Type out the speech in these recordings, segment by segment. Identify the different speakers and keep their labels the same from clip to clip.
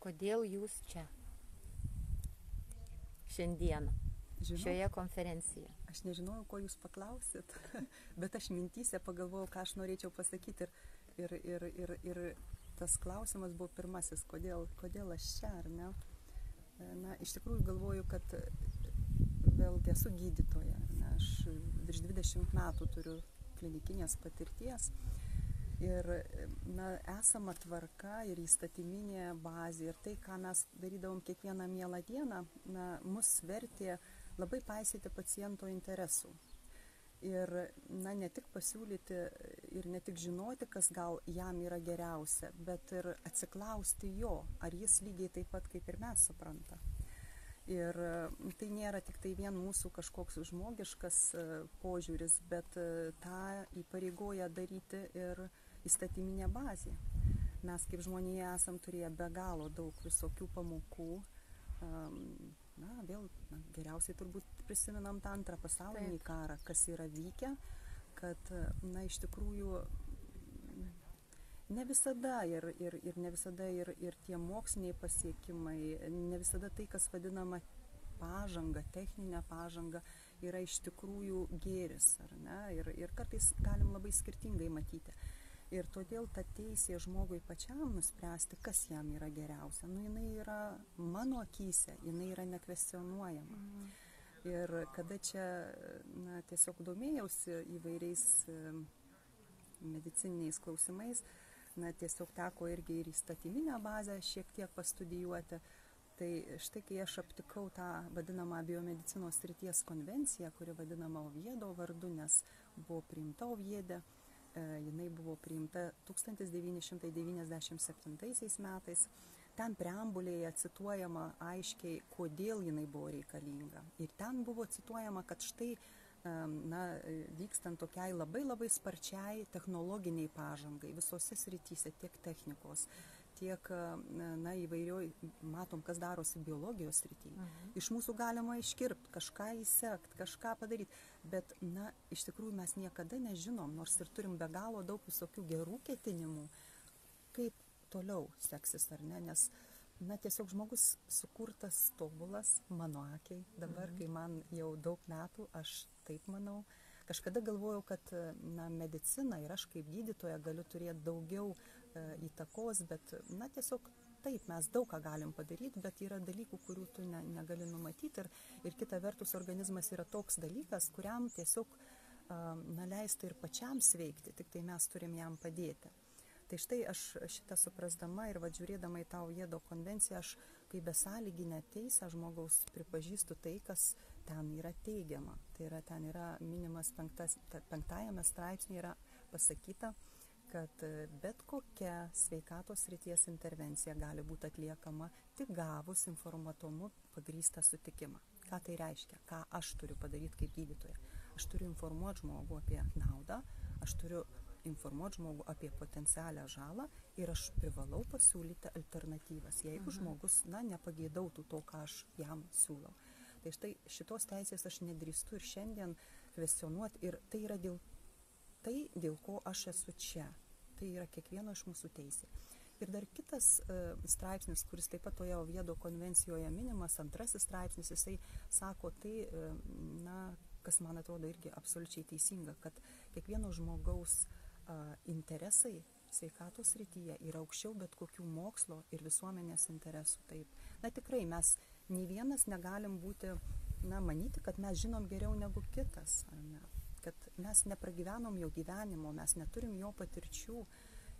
Speaker 1: Kodėl jūs čia? Šiandieną. Šioje konferencijoje.
Speaker 2: Aš nežinojau, ko jūs paklausit, bet aš mintyse pagalvojau, ką aš norėčiau pasakyti ir tas klausimas buvo pirmasis, kodėl aš čia, ar ne? Na, iš tikrųjų galvoju, kad vėlgi esu gydytoja, ne? Aš virš 20 metų turiu klinikinės patirties ir na, esama tvarka ir įstatyminė bazė ir tai, ką mes darydavom kiekvieną mielą dieną, na, mus vertė labai paisyti paciento interesų. Ir na, ne tik pasiūlyti ir ne tik žinoti, kas gal jam yra geriausia, bet ir atsiklausti jo, ar jis lygiai taip pat kaip ir mes supranta. Ir tai nėra tik tai vien mūsų kažkoks žmogiškas požiūris, bet tą įpareigoja daryti ir įstatyminė bazė. Mes kaip žmonėje esam turėję be galo daug visokių pamokų. Geriausiai turbūt prisimenam tą antrą pasaulinį karą, kas yra vykę, kad na, iš tikrųjų ne visada ir ne visada ir tie moksliniai pasiekimai, ne visada tai, kas vadinama pažanga, techninė pažanga, yra iš tikrųjų gėris, ar ne? Ir kartais galim labai skirtingai matyti. Ir todėl ta teisė žmogui pačiam nuspręsti, kas jam yra geriausia. Nu, jinai yra mano akyse, jinai yra nekvestionuojama. Ir kada čia na, tiesiog domėjausi įvairiais medicininiais klausimais, na, tiesiog teko irgi ir įstatyminę bazę šiek tiek pastudijuoti. Tai štai kai aš aptikau tą vadinamą biomedicinos srities konvenciją, kuri vadinama Oviedo vardu, nes buvo priimta Oviede. Jinai buvo priimta 1997 metais. Ten preambulėje cituojama aiškiai, kodėl jinai buvo reikalinga. Ir ten buvo cituojama, kad štai na, vykstant tokiai labai sparčiai technologiniai pažangai visose srityse, tiek technikos, tiek na, įvairioj, matom, kas darosi biologijos srityje. Iš mūsų galima iškirpti, kažką įsekt, kažką padaryti, bet na, iš tikrųjų mes niekada nežinom, nors ir turim be galo daug visokių gerų ketinimų, kaip toliau seksis, ar ne, nes na, tiesiog žmogus sukurtas tobulas mano akiai, dabar, kai man jau daug metų, aš taip manau. Kažkada galvojau, kad na, medicina ir aš kaip gydytoja galiu turėti daugiau įtakos, bet na, tiesiog taip, mes daug ką galim padaryti, bet yra dalykų, kurių tu negali numatyti ir kita vertus organizmas yra toks dalykas, kuriam tiesiog na, leista ir pačiam sveikti, tik tai mes turim jam padėti. Tai štai aš šitą suprasdama ir žiūrėdama į tą Oviedo konvenciją, aš kaip besąlyginę teisę žmogaus pripažįstu tai, kas ten yra teigiama. Tai yra, ten yra minimas 5 straipsnėje yra pasakyta, kad bet kokia sveikatos srities intervencija gali būti atliekama tik gavus informatumu pagrįstą sutikimą. Ką tai reiškia? Ką aš turiu padaryti kaip gydytoja? Aš turiu informuoti žmogų apie naudą, aš turiu informuoti žmogų apie potencialią žalą ir aš privalau pasiūlyti alternatyvas, jeigu žmogus na, nepageidautų to, ką aš jam siūlau. Tai štai šitos teisės aš nedrįstu ir šiandien kvestionuoti ir tai yra dėl ko aš esu čia. Tai yra kiekvieno iš mūsų teisė. Ir dar kitas straipsnis, kuris taip pat toje Oviedo konvencijoje minimas, 2 straipsnis, jisai sako tai, na, kas man atrodo irgi absoliučiai teisinga, kad kiekvieno žmogaus interesai sveikatos srityje yra aukščiau bet kokių mokslo ir visuomenės interesų. Taip. Na tikrai mes nei vienas negalim būti, na, manyti, kad mes žinom geriau negu kitas, ar ne? Kad mes nepragyvenom jo gyvenimo, mes neturim jo patirčių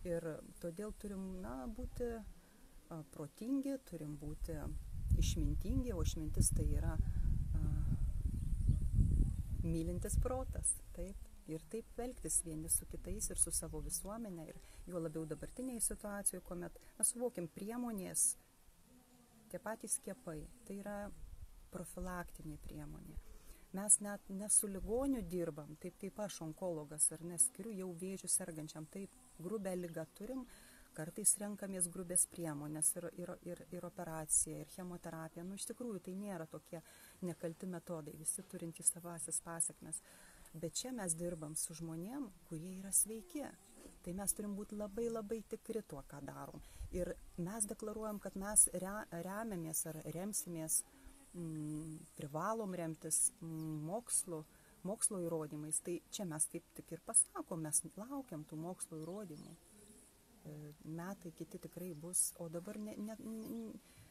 Speaker 2: ir todėl turim, na, būti protingi, turim būti išmintingi, o išmintis tai yra mylintis protas, taip. Ir taip elgtis vieni su kitais ir su savo visuomenė ir juo labiau dabartinėje situacijoje, kuomet mes suvokiam priemonės, tie patys skiepai, tai yra profilaktinė priemonė. Mes net ne su ligoniu dirbam, taip kaip aš, onkologas, ar neskiriu jau vėžių sergančiam, taip grubę ligą turim, kartais renkamės grubės priemonės ir operacija, ir chemoterapija. Nu, iš tikrųjų, tai nėra tokie nekalti metodai, visi turintys savasias pasekmes. Bet čia mes dirbam su žmonėm, kurie yra sveiki. Tai mes turim būti labai tikri tuo, ką darom. Ir mes deklaruojam, kad mes remiamės ar remsimės, privalom remtis mokslo įrodymais. Tai čia mes kaip tik ir pasakom, mes laukiam tų mokslo įrodymų. Metai kiti tikrai bus, o dabar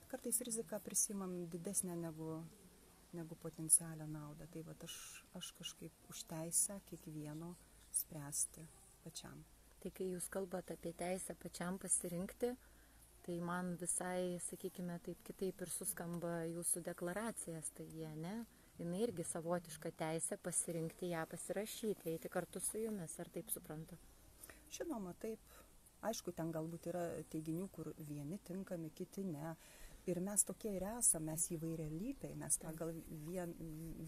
Speaker 2: kartais riziką prisimam didesnę negu potencialią naudą. Tai vat aš kažkaip už teisę kiekvieno spręsti pačiam.
Speaker 1: Tai kai jūs kalbate apie teisę pačiam pasirinkti, tai man visai, sakykime, taip kitaip ir suskamba jūsų deklaracijas, tai jie, ne? Jinai irgi savotiška teisė pasirinkti ją pasirašyti, eiti kartu su jumis, ar taip suprantu?
Speaker 2: Žinoma, taip. Aišku, ten galbūt yra teiginių, kur vieni tinkami, kiti ne. Ir mes tokie ir esame, mes įvairialypiai, mes pagal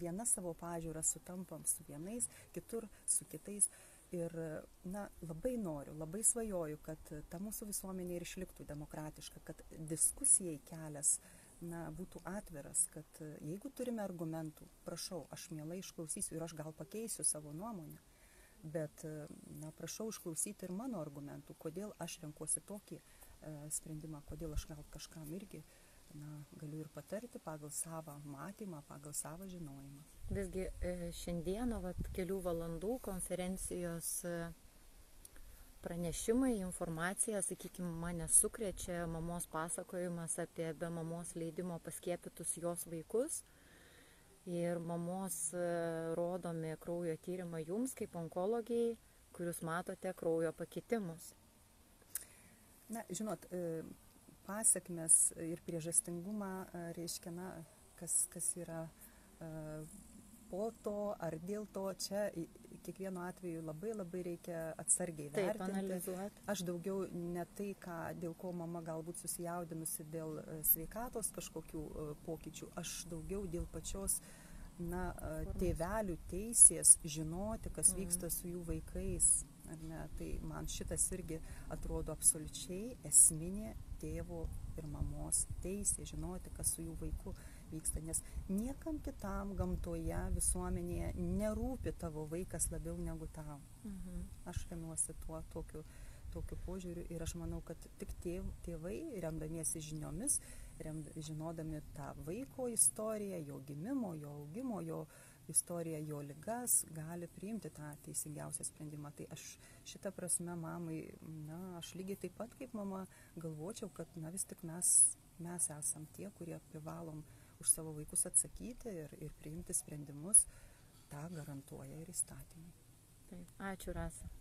Speaker 2: vieną savo pažiūrą sutampam su vienais, kitur su kitais. Ir labai noriu, labai svajoju, kad ta mūsų visuomenė ir išliktų demokratiška, kad diskusijai kelias būtų atviras, kad jeigu turime argumentų, prašau, aš mielai išklausysiu ir aš gal pakeisiu savo nuomonę. Bet prašau išklausyti ir mano argumentų, kodėl aš renkuosi tokį sprendimą, kodėl aš gal kažkam irgi galiu ir patarti pagal savo matymą, pagal savo žinojimą.
Speaker 1: Visgi šiandieną kelių valandų konferencijos pranešimai, informacija, sakykime, mane sukrečia mamos pasakojimas apie be mamos leidimo paskiepytus jos vaikus. Ir mamos rodomi kraujo tyrimą jums kaip onkologijai, kur jūs matote kraujo pakitimus.
Speaker 2: Žinot, pasekmes ir priežastingumą reiškia, kas yra po to ar dėl to, čia kiekvienu atveju labai reikia atsargiai vertinti.
Speaker 1: Taip, analizuoti.
Speaker 2: Aš daugiau ne tai, dėl ko mama galbūt susijaudinusi dėl sveikatos kažkokių pokyčių, aš daugiau dėl pačios tėvelių teisės žinoti, kas vyksta su jų vaikais. Ar ne? Tai man šitas irgi atrodo absoliučiai esminė tėvo ir mamos teisė žinoti, kas su jų vaiku vyksta, nes niekam kitam gamtoje, visuomenėje nerūpi tavo vaikas labiau negu tau. Aš remiuosi tokiu požiūriu ir aš manau, kad tik tėvai, remdamiesi žiniomis, žinodami tą vaiko istoriją, jo gimimo, jo augimo, jo istoriją, jo ligas, gali priimti tą teisingiausią sprendimą. Tai aš šitą prasme mamai, aš lygiai taip pat kaip mama galvočiau, kad vis tik mes esam tie, kurie privalom už savo vaikus atsakyti ir priimti sprendimus, tą garantuoja ir įstatymai.
Speaker 1: Taip, ačiū, Rasa.